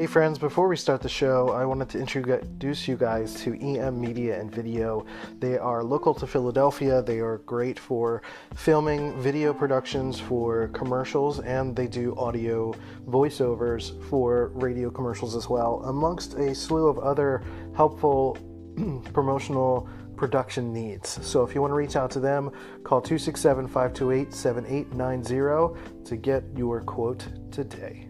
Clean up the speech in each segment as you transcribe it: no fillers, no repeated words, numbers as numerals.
Hey friends, before we start the show, I wanted to introduce you guys to EM Media and Video. They are local to Philadelphia. They are great for filming video productions for commercials, and they do audio voiceovers for radio commercials as well, amongst a slew of other helpful promotional production needs. So if you want to reach out to them, call 267-528-7890 to get your quote today.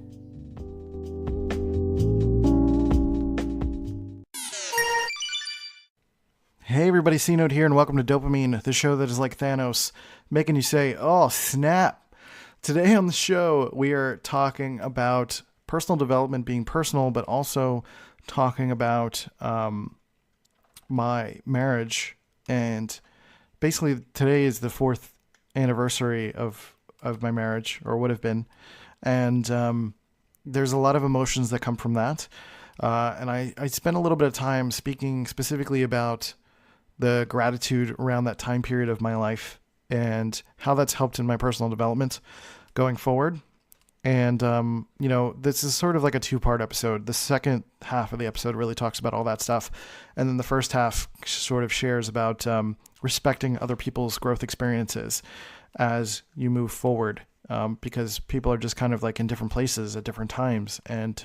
Hey everybody, C-Note here, and welcome to Dopamine, the show that is like Thanos, making you say, oh snap. Today on the show, we are talking about personal development being personal, but also talking about my marriage. And basically today is the 4th anniversary of my marriage, or would have been. And there's a lot of emotions that come from that. And I spent a little bit of time speaking specifically about the gratitude around that time period of my life and how that's helped in my personal development going forward. And, this is sort of like a 2-part episode. The second half of the episode really talks about all that stuff. And then the first half sort of shares about respecting other people's growth experiences as you move forward, because people are just kind of like in different places at different times. And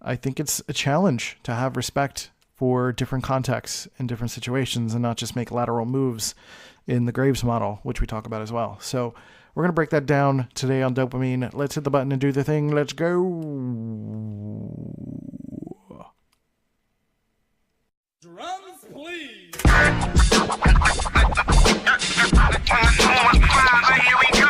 I think it's a challenge to have respect for different contexts and different situations and not just make lateral moves in the Graves model, which we talk about as well. So we're going to break that down today on Dopamine. Let's hit the button and do the thing. Let's go. Drums, please. Here we go.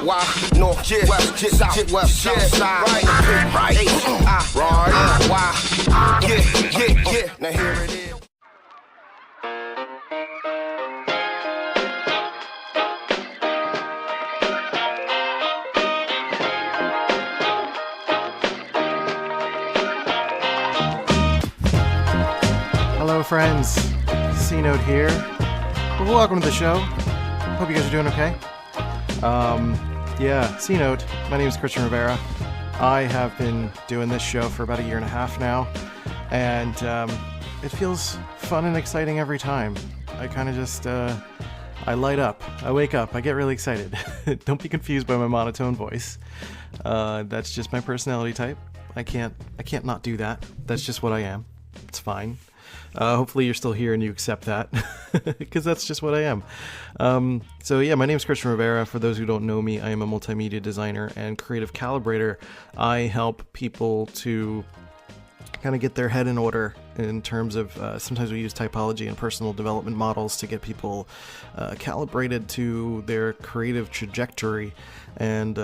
Why north, west, south, west, side, right, why, yeah. Now here it is. Hello friends, C-Note here. Well, welcome to the show. Hope you guys are doing okay. C-Note, my name is Christian Rivera. I have been doing this show for about 1.5 years now, and it feels fun and exciting every time. I kind of just, I light up, I wake up, I get really excited. Don't be confused by my monotone voice. That's just my personality type. I can't not do that. That's just what I am. It's fine. Hopefully you're still here and you accept that, because that's just what I am. My name is Christian Rivera. For those who don't know me, I am a multimedia designer and creative calibrator. I help people to kind of get their head in order in terms of, sometimes we use typology and personal development models to get people calibrated to their creative trajectory. And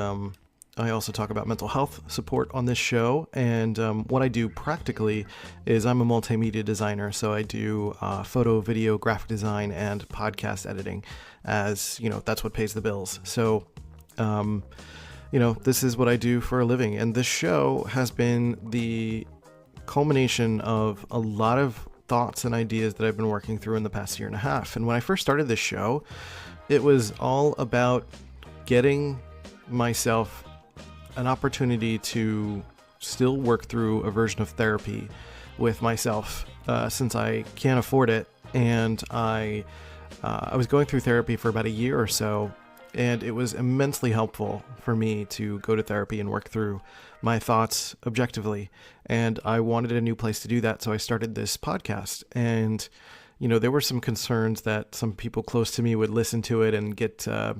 I also talk about mental health support on this show, and what I do practically is I'm a multimedia designer, so I do photo, video, graphic design, and podcast editing, as, that's what pays the bills. So, this is what I do for a living, and this show has been the culmination of a lot of thoughts and ideas that I've been working through in the past 1.5 years. And when I first started this show, it was all about getting myself an opportunity to still work through a version of therapy with myself, since I can't afford it. And I was going through therapy for about 1 year or so, and it was immensely helpful for me to go to therapy and work through my thoughts objectively. And I wanted a new place to do that, so I started this podcast. And there were some concerns that some people close to me would listen to it and get to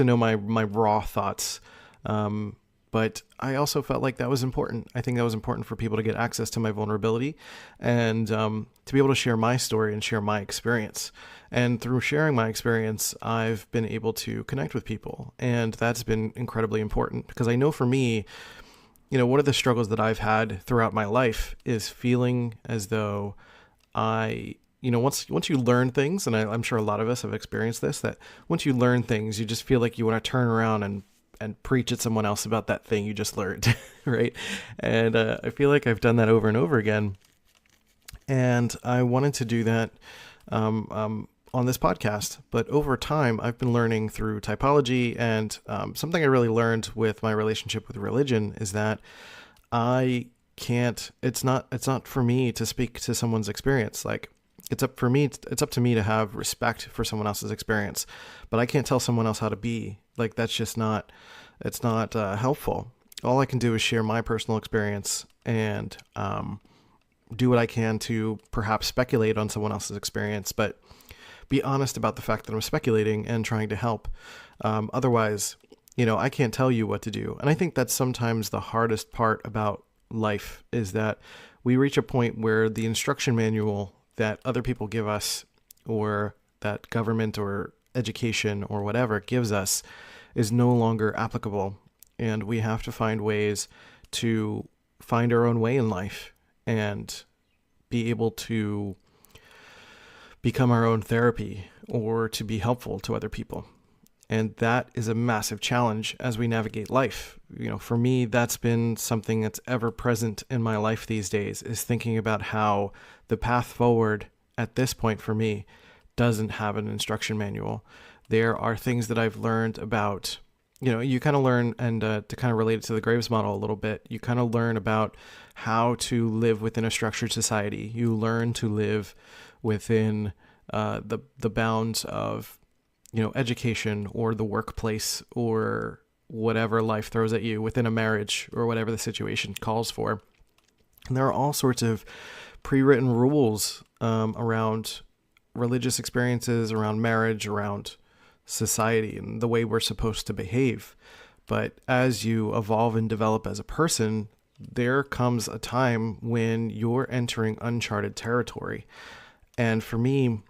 know my raw thoughts. But I also felt like that was important. I think that was important for people to get access to my vulnerability and to be able to share my story and share my experience. And through sharing my experience, I've been able to connect with people. And that's been incredibly important, because I know for me, one of the struggles that I've had throughout my life is feeling as though once you learn things, and I'm sure a lot of us have experienced this, that once you learn things, you just feel like you want to turn around and preach at someone else about that thing you just learned, right? And I feel like I've done that over and over again. And I wanted to do that on this podcast. But over time, I've been learning through typology, and something I really learned with my relationship with religion is that I can't. It's not for me to speak to someone's experience. Like, it's up to me to have respect for someone else's experience, but I can't tell someone else how to be. Like, that's just not. It's not helpful. All I can do is share my personal experience and do what I can to perhaps speculate on someone else's experience, but be honest about the fact that I'm speculating and trying to help. Otherwise, I can't tell you what to do. And I think that's sometimes the hardest part about life, is that we reach a point where the instruction manual that other people give us, or that government or education or whatever gives us, is no longer applicable. And we have to find ways to find our own way in life and be able to become our own therapy or to be helpful to other people. And that is a massive challenge as we navigate life. For me, that's been something that's ever present in my life these days, is thinking about how the path forward at this point for me doesn't have an instruction manual. There are things that I've learned about, you kind of learn, and to kind of relate it to the Graves model a little bit, you kind of learn about how to live within a structured society. You learn to live within the bounds of, education or the workplace or whatever life throws at you, within a marriage or whatever the situation calls for. And there are all sorts of pre-written rules around religious experiences, around marriage, around society, and the way we're supposed to behave. But as you evolve and develop as a person, there comes a time when you're entering uncharted territory. And for me,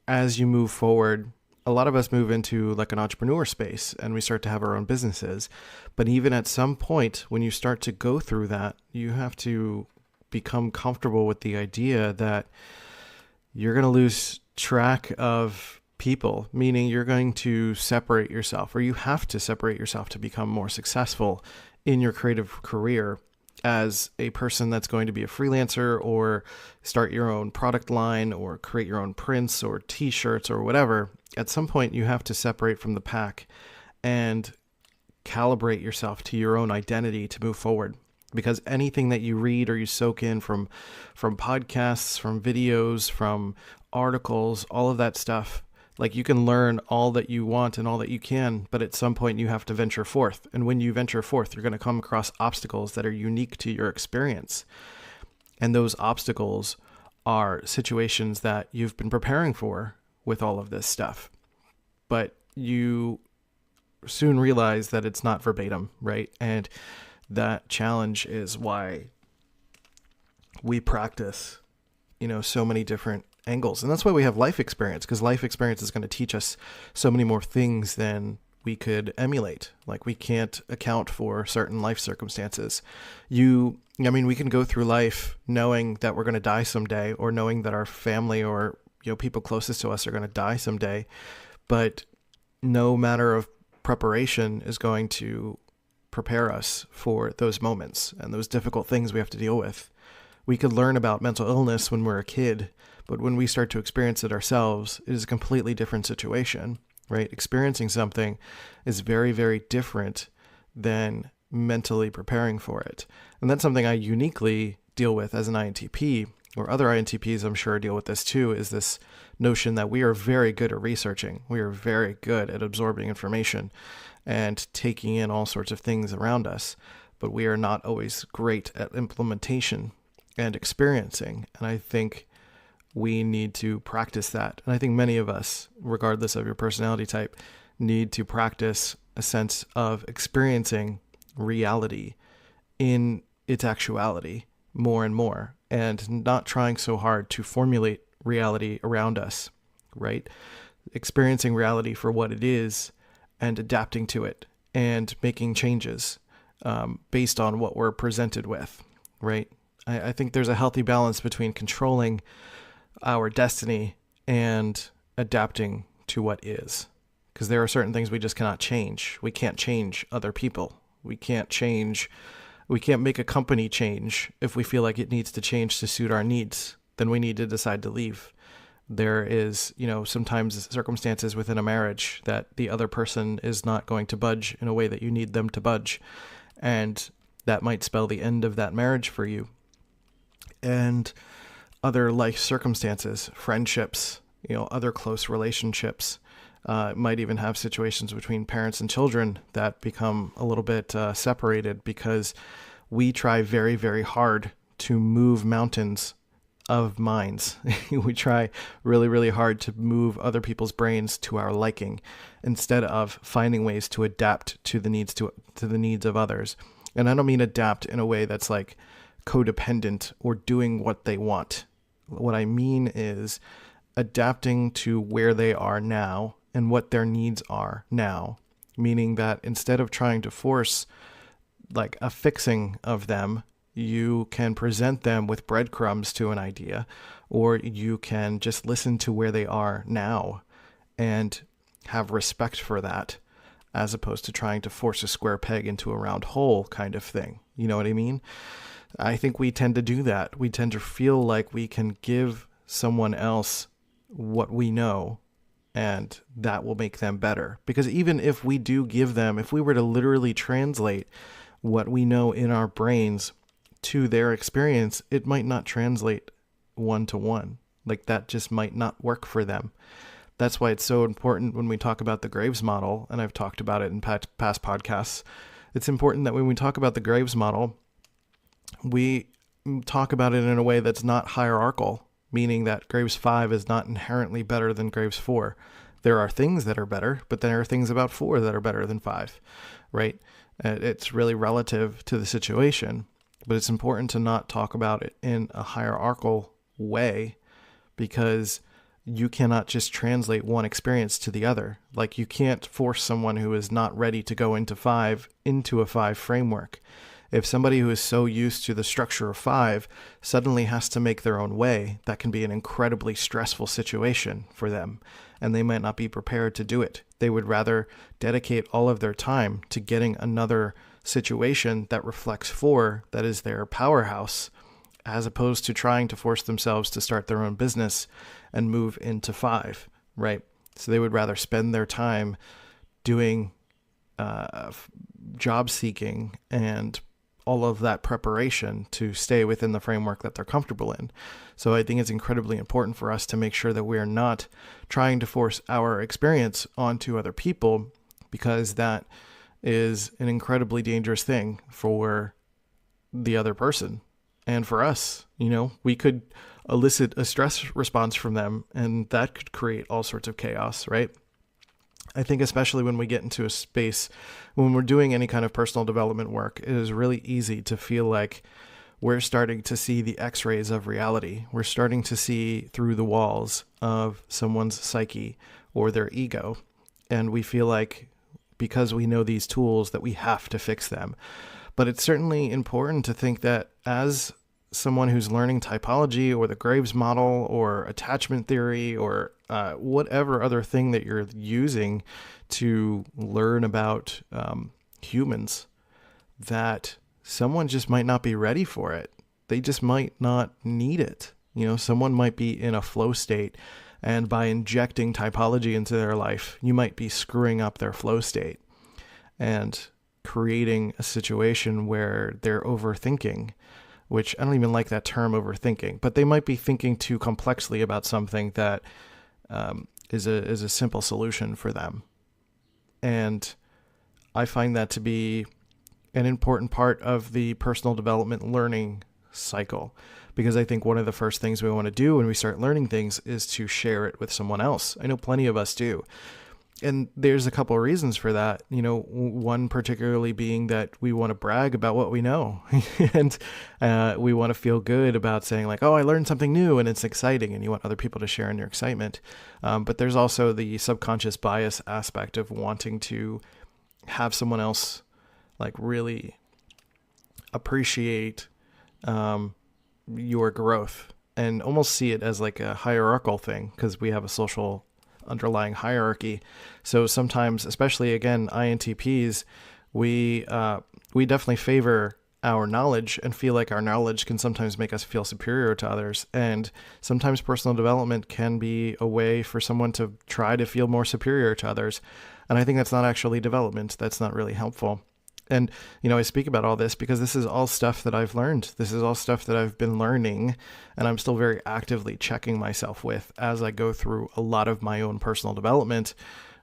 as you move forward, a lot of us move into like an entrepreneur space and we start to have our own businesses. But even at some point, when you start to go through that, you have to become comfortable with the idea that you're going to lose track of people, meaning you're going to separate yourself, or you have to separate yourself to become more successful in your creative career as a person that's going to be a freelancer, or start your own product line, or create your own prints or t-shirts or whatever. At some point, you have to separate from the pack and calibrate yourself to your own identity to move forward. Because anything that you read or you soak in from podcasts, from videos, from articles, all of that stuff, like, you can learn all that you want and all that you can, but at some point you have to venture forth. And when you venture forth, you're going to come across obstacles that are unique to your experience. And those obstacles are situations that you've been preparing for with all of this stuff. But you soon realize that it's not verbatim, right? And that challenge is why we practice, so many different angles. And that's why we have life experience, because life experience is going to teach us so many more things than we could emulate. Like, we can't account for certain life circumstances. We can go through life knowing that we're going to die someday, or knowing that our family or, people closest to us are going to die someday. But no matter of preparation is going to prepare us for those moments and those difficult things we have to deal with. We could learn about mental illness when we're a kid, but when we start to experience it ourselves, it is a completely different situation, right? Experiencing something is very, very different than mentally preparing for it. And that's something I uniquely deal with as an INTP, or other INTPs I'm sure deal with this too, is this notion that we are very good at researching. We are very good at absorbing information and taking in all sorts of things around us, but we are not always great at implementation and experiencing. And I think we need to practice that. And I think many of us, regardless of your personality type, need to practice a sense of experiencing reality in its actuality more and more, and not trying so hard to formulate reality around us, right? Experiencing reality for what it is and adapting to it and making changes based on what we're presented with, right? I think there's a healthy balance between controlling our destiny and adapting to what is. Because there are certain things we just cannot change. We can't change other people. We can't make a company change if we feel like it needs to change to suit our needs. Then we need to decide to leave. There is, sometimes circumstances within a marriage that the other person is not going to budge in a way that you need them to budge. And that might spell the end of that marriage for you. And other life circumstances, friendships, other close relationships, might even have situations between parents and children that become a little bit separated because we try very, very hard to move mountains of minds. We try really, really hard to move other people's brains to our liking instead of finding ways to adapt to the needs to the needs of others. And I don't mean adapt in a way that's like codependent or doing what they want. What I mean is adapting to where they are now and what their needs are now, meaning that instead of trying to force like a fixing of them, you can present them with breadcrumbs to an idea, or you can just listen to where they are now and have respect for that, as opposed to trying to force a square peg into a round hole kind of thing. You know what I mean? I think we tend to do that. We tend to feel like we can give someone else what we know, and that will make them better. Because even if we do give them, if we were to literally translate what we know in our brains to their experience, it might not translate one to one. Like that just might not work for them. That's why it's so important when we talk about the Graves model, and I've talked about it in past podcasts. It's important that when we talk about the Graves model, we talk about it in a way that's not hierarchical, meaning that Graves 5 is not inherently better than Graves 4. There are things that are better, but there are things about 4 that are better than 5, right? It's really relative to the situation, but it's important to not talk about it in a hierarchical way, because you cannot just translate one experience to the other. Like you can't force someone who is not ready to go into 5 into a 5 framework. If somebody who is so used to the structure of 5 suddenly has to make their own way, that can be an incredibly stressful situation for them, and they might not be prepared to do it. They would rather dedicate all of their time to getting another situation that reflects 4, that is their powerhouse, as opposed to trying to force themselves to start their own business and move into 5, right? So they would rather spend their time doing job seeking and all of that preparation to stay within the framework that they're comfortable in. So I think it's incredibly important for us to make sure that we are not trying to force our experience onto other people, because that is an incredibly dangerous thing for the other person and for us. We could elicit a stress response from them, and that could create all sorts of chaos, right? I think especially when we get into a space, when we're doing any kind of personal development work, it is really easy to feel like we're starting to see the x-rays of reality. We're starting to see through the walls of someone's psyche or their ego. And we feel like because we know these tools that we have to fix them. But it's certainly important to think that as someone who's learning typology or the Graves model or attachment theory or whatever other thing that you're using to learn about humans, that someone just might not be ready for it. They just might not need it. Someone might be in a flow state, and by injecting typology into their life, you might be screwing up their flow state and creating a situation where they're overthinking, which I don't even like that term, overthinking, but they might be thinking too complexly about something that is a simple solution for them. And I find that to be an important part of the personal development learning cycle, because I think one of the first things we want to do when we start learning things is to share it with someone else. I know plenty of us do. And there's a couple of reasons for that. One particularly being that we want to brag about what we know and we want to feel good about saying like, oh, I learned something new and it's exciting, and you want other people to share in your excitement. But there's also the subconscious bias aspect of wanting to have someone else like really appreciate your growth and almost see it as like a hierarchical thing, because we have a social underlying hierarchy. So sometimes, especially again, INTPs, we definitely favor our knowledge and feel like our knowledge can sometimes make us feel superior to others. And sometimes personal development can be a way for someone to try to feel more superior to others. And I think that's not actually development. That's not really helpful. And, I speak about all this because this is all stuff that I've learned. This is all stuff that I've been learning, and I'm still very actively checking myself with as I go through a lot of my own personal development.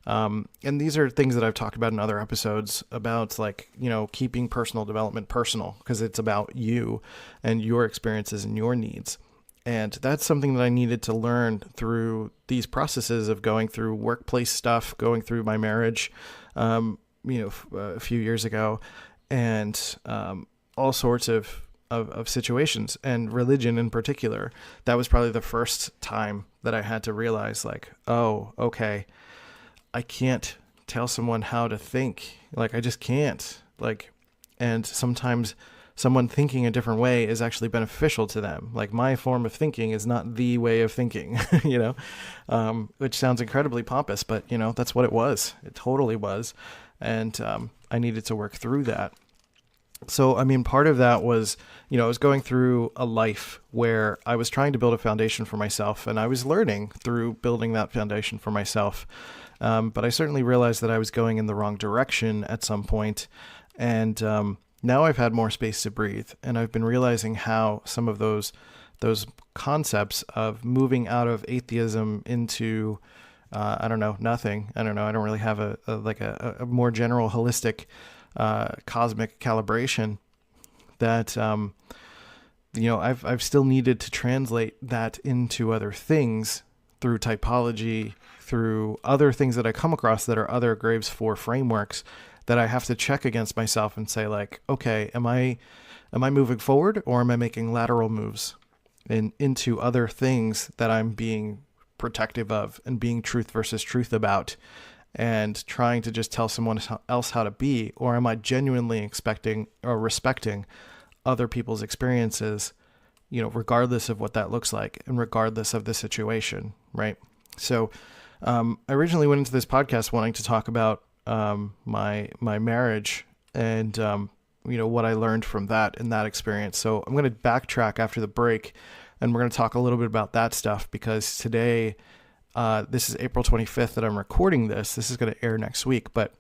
And these are things that I've talked about in other episodes about, like, keeping personal development personal, because it's about you and your experiences and your needs. And that's something that I needed to learn through these processes of going through workplace stuff, going through my marriage, a few years ago, and all sorts of situations, and religion in particular. That was probably the first time that I had to realize, like, oh, okay, I can't tell someone how to think. Like, I just can't. Like, and sometimes someone thinking a different way is actually beneficial to them. Like, my form of thinking is not the way of thinking, which sounds incredibly pompous, but that's what it was. It totally was. And I needed to work through that. So, part of that was, I was going through a life where I was trying to build a foundation for myself, and I was learning through building that foundation for myself. But I certainly realized that I was going in the wrong direction at some point. And now I've had more space to breathe, and I've been realizing how some of those concepts of moving out of atheism into nothing. I don't really have a more general holistic cosmic calibration that I've still needed to translate that into other things through typology, through other things that I come across that are other Graves 4 frameworks that I have to check against myself and say, like, okay, am I moving forward, or am I making lateral moves into other things that I'm being protective of and being truth versus truth about, and trying to just tell someone else how to be? Or am I genuinely expecting or respecting other people's experiences, regardless of what that looks like and regardless of the situation, right? So I originally went into this podcast wanting to talk about my marriage and what I learned from that in that experience. So I'm going to backtrack after the break, and we're going to talk a little bit about that stuff, because today, this is April 25th that I'm recording this. This is going to air next week, but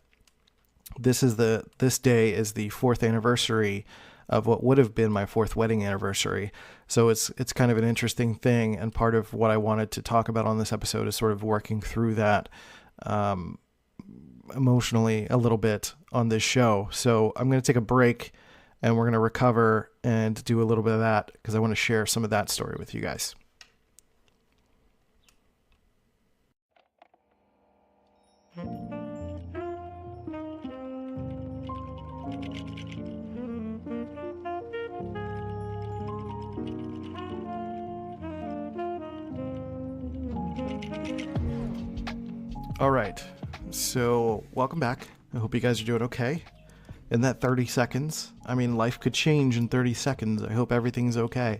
this day is the 4th anniversary of what would have been my 4th wedding anniversary. So it's kind of an interesting thing, and part of what I wanted to talk about on this episode is sort of working through that emotionally a little bit on this show. So I'm going to take a break, and we're going to recover and do a little bit of that, because I want to share some of that story with you guys. All right. So welcome back. I hope you guys are doing okay. In that 30 seconds, life could change in 30 seconds. I hope everything's okay.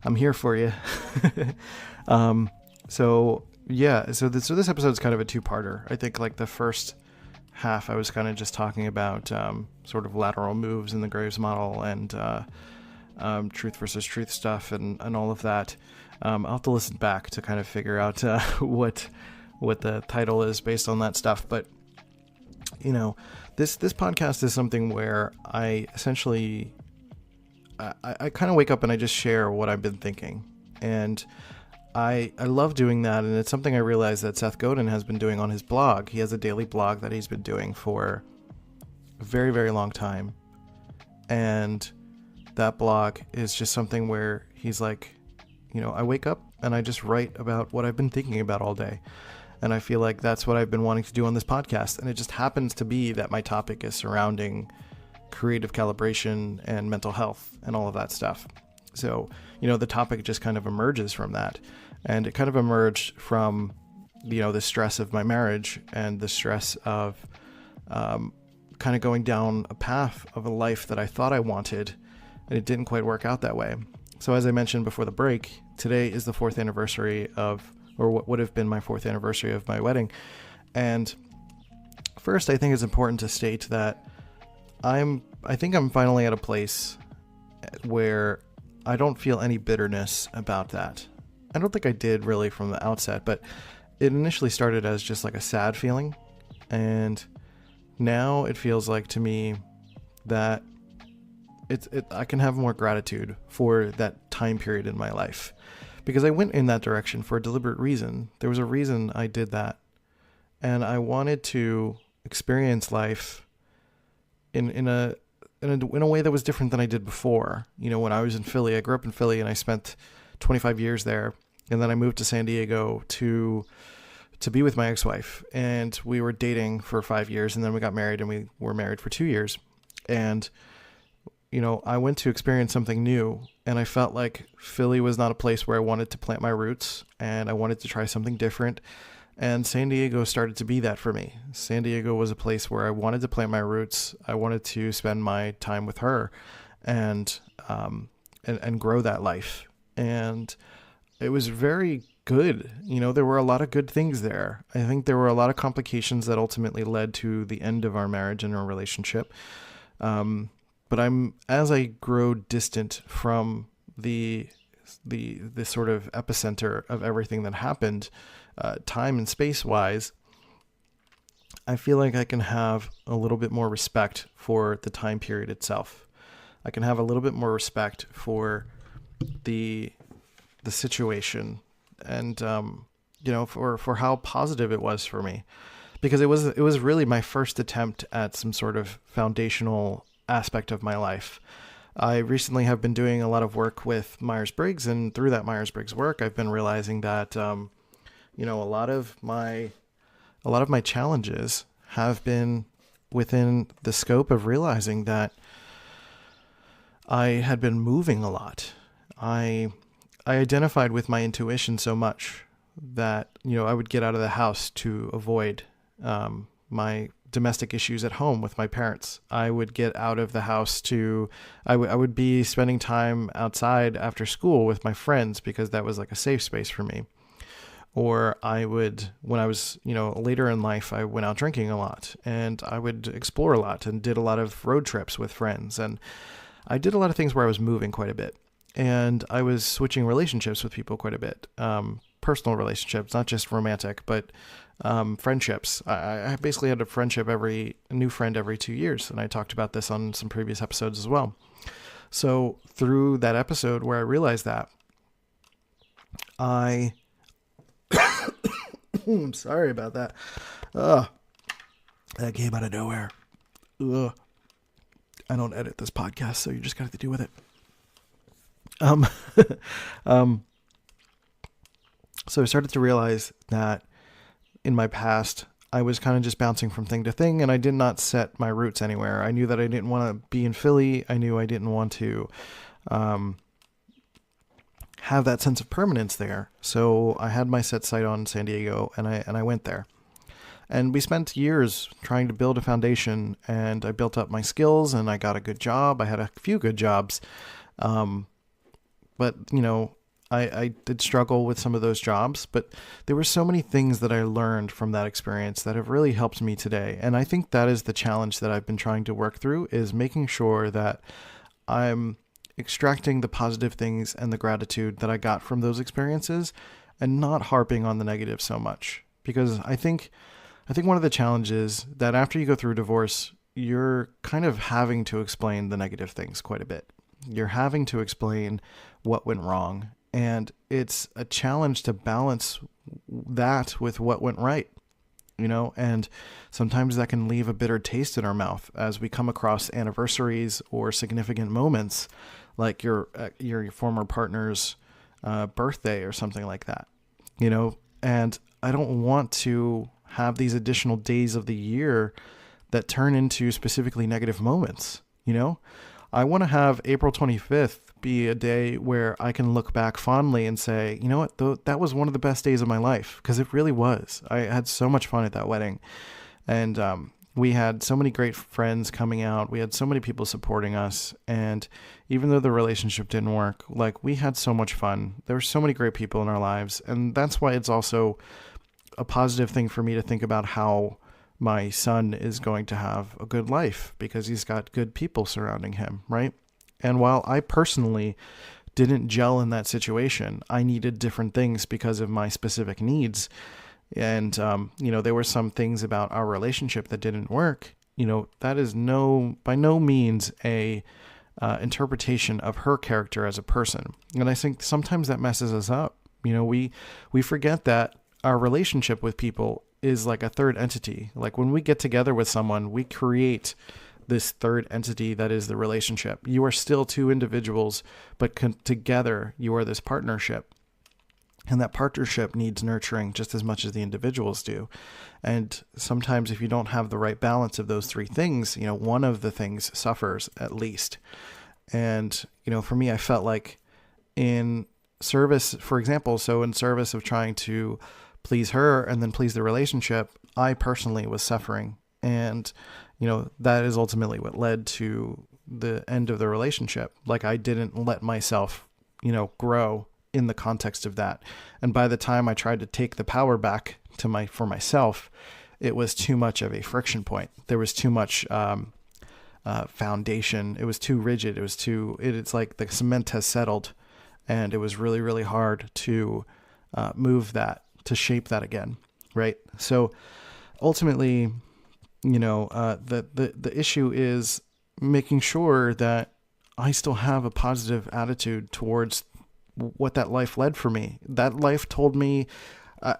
I'm here for you. So this episode's kind of a two-parter. I think, like, the first half I was kind of just talking about sort of lateral moves in the Graves model and truth versus truth stuff and all of that. I'll have to listen back to kind of figure out what the title is based on that stuff. But this podcast is something where I essentially I kind of wake up and I just share what I've been thinking, and I love doing that. And it's something I realized that Seth Godin has been doing on his blog. He has a daily blog that he's been doing for a very, very long time, and that blog is just something where he's like, I wake up and I just write about what I've been thinking about all day. And I feel like that's what I've been wanting to do on this podcast. And it just happens to be that my topic is surrounding creative calibration and mental health and all of that stuff. So, the topic just kind of emerges from that. And it kind of emerged from, the stress of my marriage and the stress of kind of going down a path of a life that I thought I wanted, and it didn't quite work out that way. So as I mentioned before the break, today is the 4th anniversary or what would have been my 4th anniversary of my wedding. And first, I think it's important to state that I think I'm finally at a place where I don't feel any bitterness about that. I don't think I did really from the outset, but it initially started as just like a sad feeling, and now it feels like to me that I can have more gratitude for that time period in my life, because I went in that direction for a deliberate reason. There was a reason I did that, and I wanted to experience life in a way that was different than I did before. You know, when I was in Philly, I grew up in Philly and I spent 25 years there, and then I moved to San Diego to be with my ex-wife, and we were dating for 5 years, and then we got married, and we were married for 2 years. And you know, I went to experience something new, and I felt like Philly was not a place where I wanted to plant my roots, and I wanted to try something different. And San Diego started to be that for me. San Diego was a place where I wanted to plant my roots. I wanted to spend my time with her and grow that life. And it was very good. You know, there were a lot of good things there. I think there were a lot of complications that ultimately led to the end of our marriage and our relationship. But as I grow distant from the sort of epicenter of everything that happened, time and space wise, I feel like I can have a little bit more respect for the time period itself. I can have a little bit more respect for the situation, and you know, for how positive it was for me, because it was really my first attempt at some sort of foundational aspect of my life. I recently have been doing a lot of work with Myers-Briggs, and through that Myers-Briggs work, I've been realizing that you know, a lot of my challenges have been within the scope of realizing that I had been moving a lot. I identified with my intuition so much that, you know, I would get out of the house to avoid my domestic issues at home with my parents. I would get out of the house I would be spending time outside after school with my friends because that was like a safe space for me. Or I would, when I was, you know, later in life, I went out drinking a lot, and I would explore a lot and did a lot of road trips with friends. And I did a lot of things where I was moving quite a bit, and I was switching relationships with people quite a bit. Personal relationships, not just romantic, but friendships. I basically had a new friend every 2 years. And I talked about this on some previous episodes as well. So through that episode where I realized that, I'm sorry about that. That came out of nowhere. Ugh. I don't edit this podcast, so you just got to deal with it. So I started to realize that in my past, I was kind of just bouncing from thing to thing, and I did not set my roots anywhere. I knew that I didn't want to be in Philly. I knew I didn't want to have that sense of permanence there. So I had my set sight on San Diego, and I went there. And we spent years trying to build a foundation, and I built up my skills, and I got a good job. I had a few good jobs. But, you know, I did struggle with some of those jobs, but there were so many things that I learned from that experience that have really helped me today. And I think that is the challenge that I've been trying to work through, is making sure that I'm extracting the positive things and the gratitude that I got from those experiences and not harping on the negative so much. Because I think one of the challenges that after you go through divorce, you're kind of having to explain the negative things quite a bit. You're having to explain what went wrong. And it's a challenge to balance that with what went right, you know, and sometimes that can leave a bitter taste in our mouth as we come across anniversaries or significant moments like your former partner's birthday or something like that, you know. And I don't want to have these additional days of the year that turn into specifically negative moments, you know. I want to have April 25th be a day where I can look back fondly and say, you know what, that was one of the best days of my life, because it really was. I had so much fun at that wedding, and we had so many great friends coming out. We had so many people supporting us, and even though the relationship didn't work, like, we had so much fun. There were so many great people in our lives, and that's why it's also a positive thing for me to think about how my son is going to have a good life because he's got good people surrounding him, right? And while I personally didn't gel in that situation, I needed different things because of my specific needs. And, there were some things about our relationship that didn't work. That is by no means a interpretation of her character as a person. And I think sometimes that messes us up. We forget that our relationship with people is like a third entity. Like when we get together with someone, we create this third entity that is the relationship. You are still two individuals, but together you are this partnership. And that partnership needs nurturing just as much as the individuals do. And sometimes if you don't have the right balance of those three things, one of the things suffers at least. And, for me, I felt like in service, for example, in service of trying to please her and then please the relationship, I personally was suffering. And, that is ultimately what led to the end of the relationship. Like I didn't let myself, grow in the context of that. And by the time I tried to take the power back for myself, it was too much of a friction point. There was too much foundation. It was too rigid. It's like the cement has settled, and it was really, really hard to move that, to shape that again. Right. So ultimately, the issue is making sure that I still have a positive attitude towards what that life led for me. That life told me,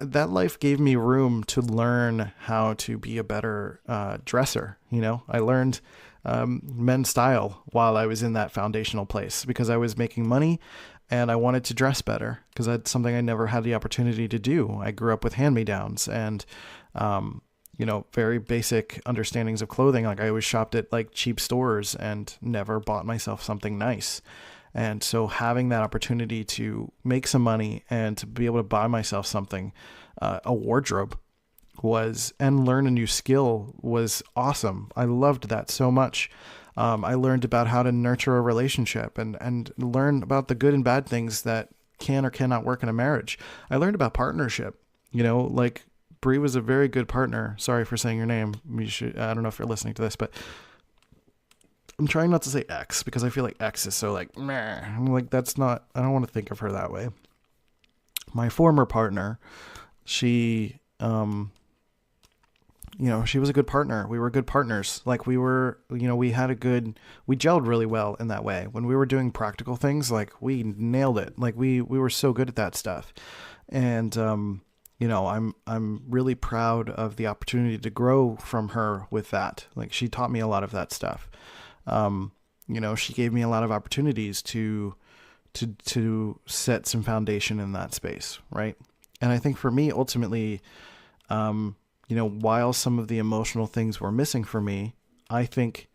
that life gave me room to learn how to be a better dresser. I learned men's style while I was in that foundational place because I was making money and I wanted to dress better because that's something I never had the opportunity to do. I grew up with hand-me-downs and, very basic understandings of clothing. Like I always shopped at like cheap stores and never bought myself something nice. And so having that opportunity to make some money and to be able to buy myself something, a wardrobe and learn a new skill was awesome. I loved that so much. I learned about how to nurture a relationship and learn about the good and bad things that can or cannot work in a marriage. I learned about partnership, like Bree was a very good partner. Sorry for saying your name. I don't know if you're listening to this, but I'm trying not to say X because I feel like X is so like, meh. I'm like, I don't want to think of her that way. My former partner, she was a good partner. We were good partners. Like we gelled really well in that way. When we were doing practical things, like we nailed it. Like we were so good at that stuff. And, I'm really proud of the opportunity to grow from her with that. Like she taught me a lot of that stuff. She gave me a lot of opportunities to set some foundation in that space. Right. And I think for me, ultimately, while some of the emotional things were missing for me, I think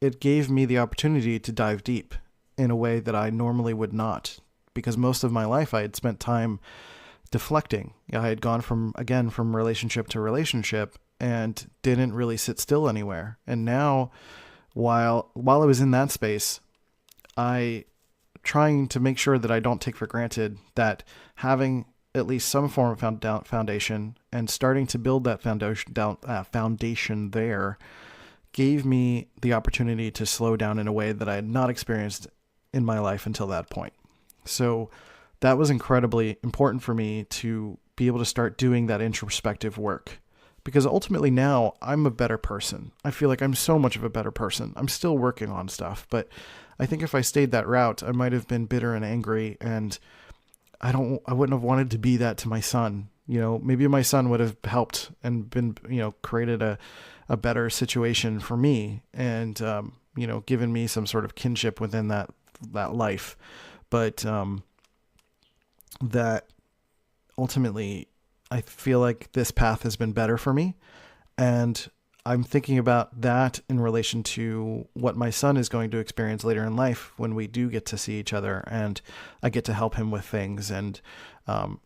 it gave me the opportunity to dive deep in a way that I normally would not, because most of my life I had spent time deflecting. I had gone from relationship to relationship and didn't really sit still anywhere. And now, while I was in that space, trying to make sure that I don't take for granted that having at least some form of foundation and starting to build that foundation there gave me the opportunity to slow down in a way that I had not experienced in my life until that point. So that was incredibly important for me to be able to start doing that introspective work, because ultimately now I'm a better person. I feel like I'm so much of a better person. I'm still working on stuff, but I think if I stayed that route, I might have been bitter and angry, and I wouldn't have wanted to be that to my son. Maybe my son would have helped and been, created a better situation for me and, given me some sort of kinship within that life. But, that ultimately I feel like this path has been better for me. And I'm thinking about that in relation to what my son is going to experience later in life when we do get to see each other and I get to help him with things. And,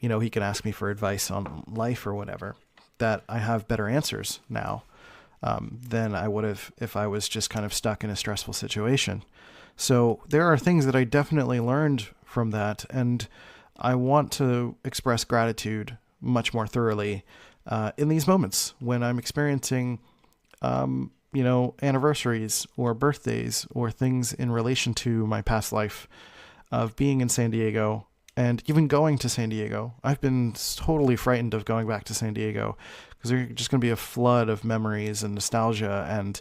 he can ask me for advice on life or whatever, that I have better answers now than I would have if I was just kind of stuck in a stressful situation. So there are things that I definitely learned from that. And I want to express gratitude much more thoroughly in these moments when I'm experiencing, anniversaries or birthdays or things in relation to my past life of being in San Diego and even going to San Diego. I've been totally frightened of going back to San Diego because there's just going to be a flood of memories and nostalgia and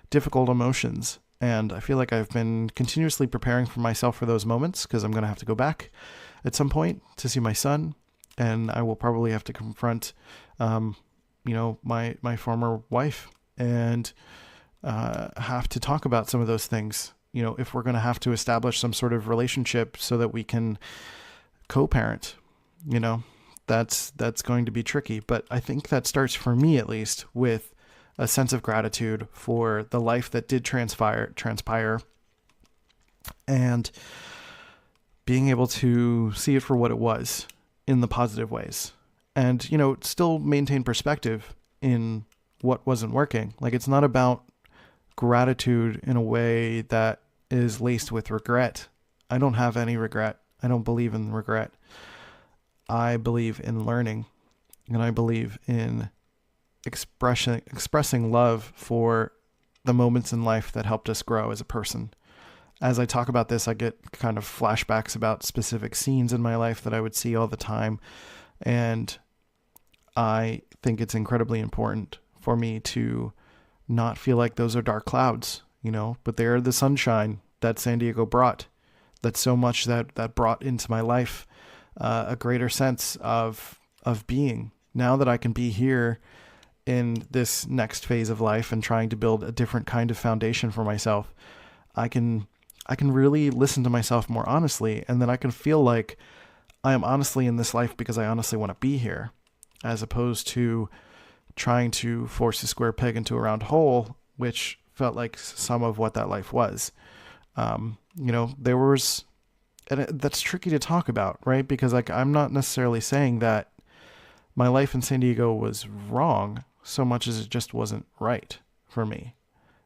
difficult emotions. And I feel like I've been continuously preparing for myself for those moments because I'm going to have to go back at some point to see my son. And I will probably have to confront, my former wife and have to talk about some of those things. If we're going to have to establish some sort of relationship so that we can co-parent, that's going to be tricky. But I think that starts, for me at least, with a sense of gratitude for the life that did transpire and being able to see it for what it was in the positive ways and, still maintain perspective in what wasn't working. Like, it's not about gratitude in a way that is laced with regret. I don't have any regret. I don't believe in regret. I believe in learning, and I believe in expressing love for the moments in life that helped us grow as a person. As I talk about this, I get kind of flashbacks about specific scenes in my life that I would see all the time. And I think it's incredibly important for me to not feel like those are dark clouds, but they're the sunshine that San Diego brought. That's so much that brought into my life a greater sense of being. Now that I can be here in this next phase of life and trying to build a different kind of foundation for myself, I can really listen to myself more honestly, and then I can feel like I am honestly in this life because I honestly want to be here, as opposed to trying to force a square peg into a round hole, which felt like some of what that life was. There was, and that's tricky to talk about, right? Because I'm not necessarily saying that my life in San Diego was wrong so much as it just wasn't right for me.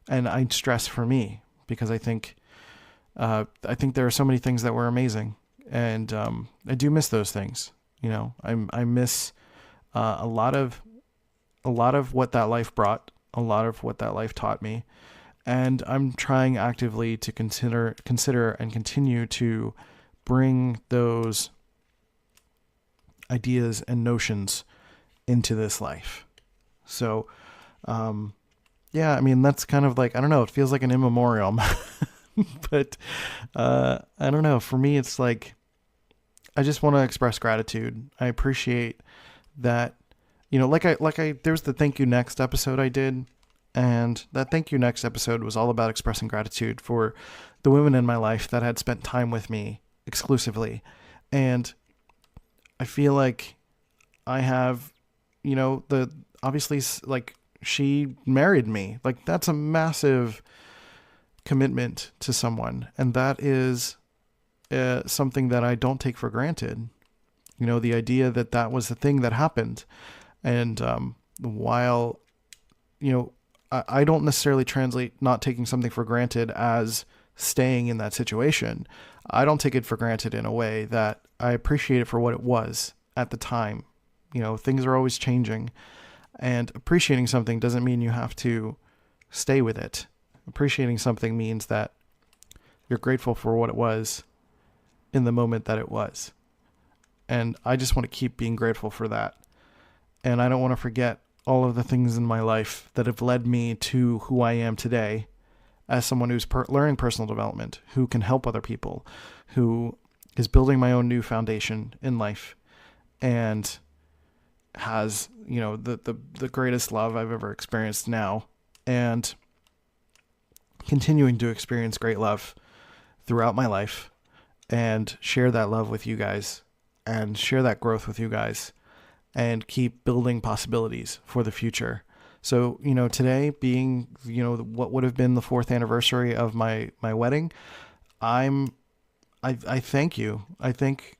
And I stress for me because I think there are so many things that were amazing, and I do miss those things. I miss a lot of what that life brought, a lot of what that life taught me, and I'm trying actively to consider and continue to bring those ideas and notions into this life. So, that's kind of like, I don't know, it feels like an in memoriam. But I don't know. For me, it's like I just want to express gratitude. I appreciate that. There's the Thank You Next episode I did, and that Thank You Next episode was all about expressing gratitude for the women in my life that had spent time with me exclusively. And I feel like I have, obviously, like, she married me. Like, that's a massive commitment to someone, and that is something that I don't take for granted. The idea that was the thing that happened, and while I don't necessarily translate not taking something for granted as staying in that situation. I don't take it for granted in a way that I appreciate it for what it was at the time. Things are always changing, and appreciating something doesn't mean you have to stay with it. Appreciating something means that you're grateful for what it was in the moment that it was. And I just want to keep being grateful for that. And I don't want to forget all of the things in my life that have led me to who I am today as someone who's learning personal development, who can help other people, who is building my own new foundation in life, and has, the greatest love I've ever experienced now, and continuing to experience great love throughout my life, and share that love with you guys, and share that growth with you guys, and keep building possibilities for the future. So, today being, what would have been the 4th anniversary of my wedding, I thank you. I think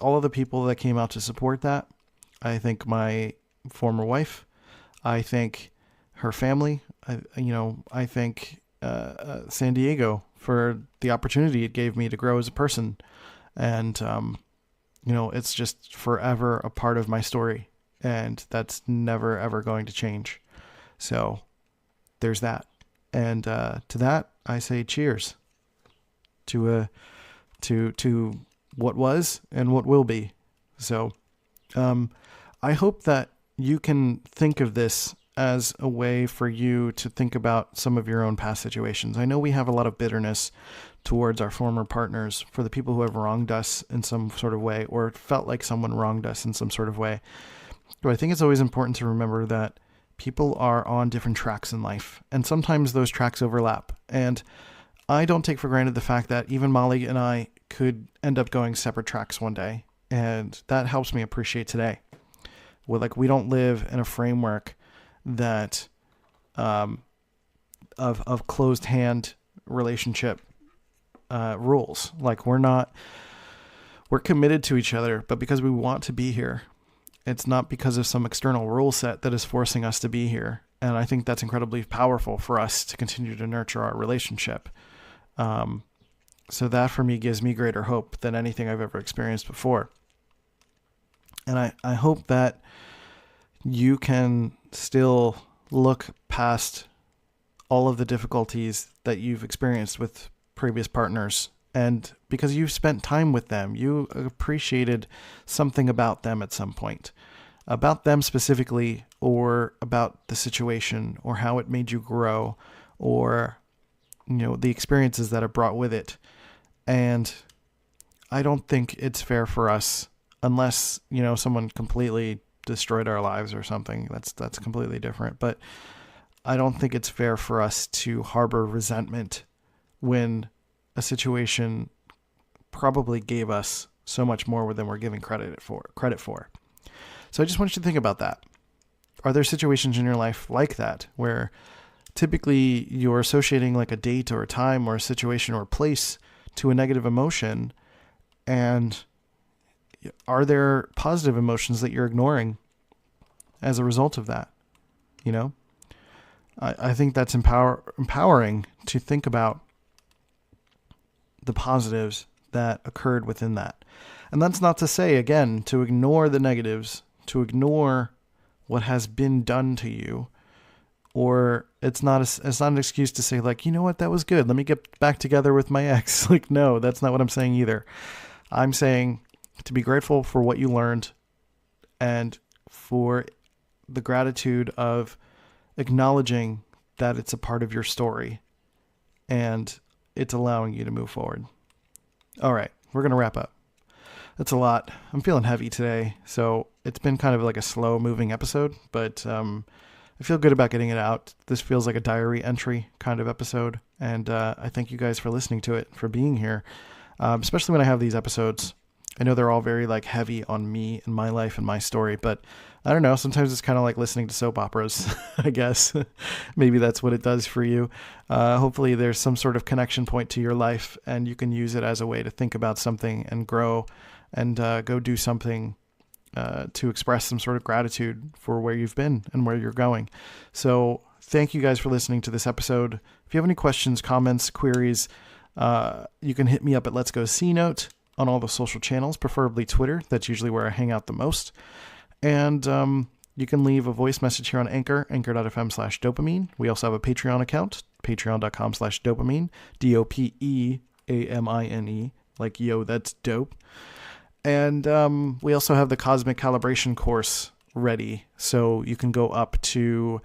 all of the people that came out to support that. I think my former wife. I think her family. I think San Diego for the opportunity it gave me to grow as a person. And, it's just forever a part of my story. and that's never, ever going to change. So there's that. And to that, I say cheers to what was and what will be. So I hope that you can think of this as a way for you to think about some of your own past situations. I know we have a lot of bitterness towards our former partners for the people who have wronged us in some sort of way, or felt like someone wronged us in some sort of way. But I think it's always important to remember that people are on different tracks in life, and sometimes those tracks overlap. And I don't take for granted the fact that even Molly and I could end up going separate tracks one day, and that helps me appreciate today. We don't live in a framework that of closed hand relationship rules. Like we're committed to each other, but because we want to be here. It's not because of some external rule set that is forcing us to be here. And I think that's incredibly powerful for us to continue to nurture our relationship. So that for me gives me greater hope than anything I've ever experienced before. And I hope that you can still look past all of the difficulties that you've experienced with previous partners. And because you've spent time with them, you appreciated something about them at some point, about them specifically, or about the situation, or how it made you grow, or, the experiences that it brought with it. And I don't think it's fair for us, unless, someone completely destroyed our lives or something. That's completely different. But I don't think it's fair for us to harbor resentment when a situation probably gave us so much more than we're giving credit for. So I just want you to think about that. Are there situations in your life like that where typically you're associating like a date or a time or a situation or a place to a negative emotion? And are there positive emotions that you're ignoring as a result of that? I think that's empowering to think about the positives that occurred within that. And that's not to say, again, to ignore the negatives, to ignore what has been done to you, or it's not an excuse to say like, you know what, that was good, let me get back together with my ex. Like, no, that's not what I'm saying either. I'm saying to be grateful for what you learned and for the gratitude of acknowledging that it's a part of your story and it's allowing you to move forward. All right, we're going to wrap up. That's a lot. I'm feeling heavy today, so it's been kind of like a slow moving episode, but I feel good about getting it out. This feels like a diary entry kind of episode, and I thank you guys for listening to it, for being here, especially when I have these episodes. I know they're all very like heavy on me and my life and my story, but I don't know. Sometimes it's kind of like listening to soap operas, I guess. Maybe that's what it does for you. Hopefully there's some sort of connection point to your life and you can use it as a way to think about something and grow and go do something to express some sort of gratitude for where you've been and where you're going. So thank you guys for listening to this episode. If you have any questions, comments, queries, you can hit me up at Let's Go C Note on all the social channels, preferably Twitter. That's usually where I hang out the most. And you can leave a voice message here on Anchor, anchor.fm/dopamine. We also have a Patreon account, patreon.com/dopamine, DOPEAMINE, like, yo, that's dope. And we also have the Cosmic Calibration course ready. So you can go up to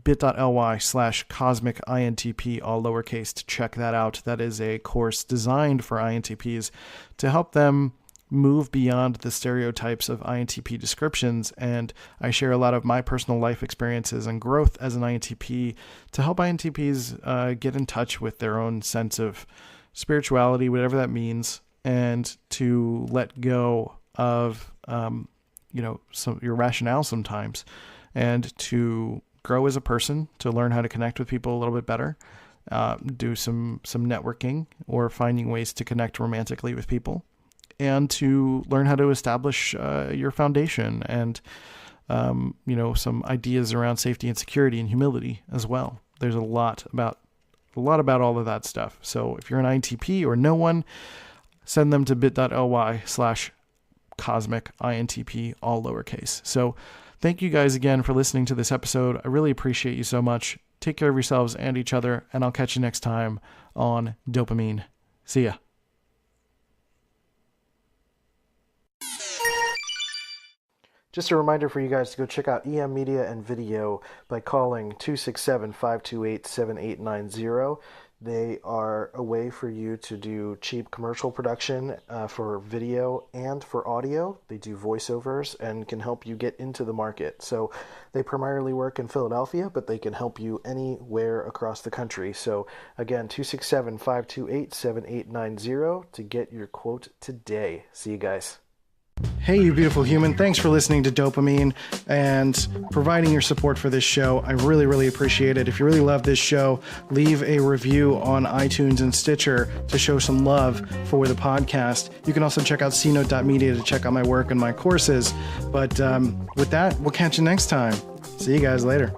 bit.ly/cosmicintp, all lowercase, to check that out. That is a course designed for INTPs to help them move beyond the stereotypes of INTP descriptions. And I share a lot of my personal life experiences and growth as an INTP to help INTPs get in touch with their own sense of spirituality, whatever that means, and to let go of, your rationale sometimes, and to grow as a person, to learn how to connect with people a little bit better, do some networking or finding ways to connect romantically with people, and to learn how to establish your foundation and, some ideas around safety and security and humility as well. There's a lot about all of that stuff. So if you're an INTP or no one, send them to bit.ly/ Cosmic, INTP, all lowercase. So thank you guys again for listening to this episode. I really appreciate you so much. Take care of yourselves and each other, and I'll catch you next time on Dopamine. See ya. Just a reminder for you guys to go check out EM Media and Video by calling 267-528-7890. They are a way for you to do cheap commercial production for video and for audio. They do voiceovers and can help you get into the market. So they primarily work in Philadelphia, but they can help you anywhere across the country. So again, 267-528-7890 to get your quote today. See you guys. Hey, you beautiful human. Thanks for listening to Dopamine and providing your support for this show. I really, really appreciate it. If you really love this show, leave a review on iTunes and Stitcher to show some love for the podcast. You can also check out cnote.media to check out my work and my courses. But with that, we'll catch you next time. See you guys later.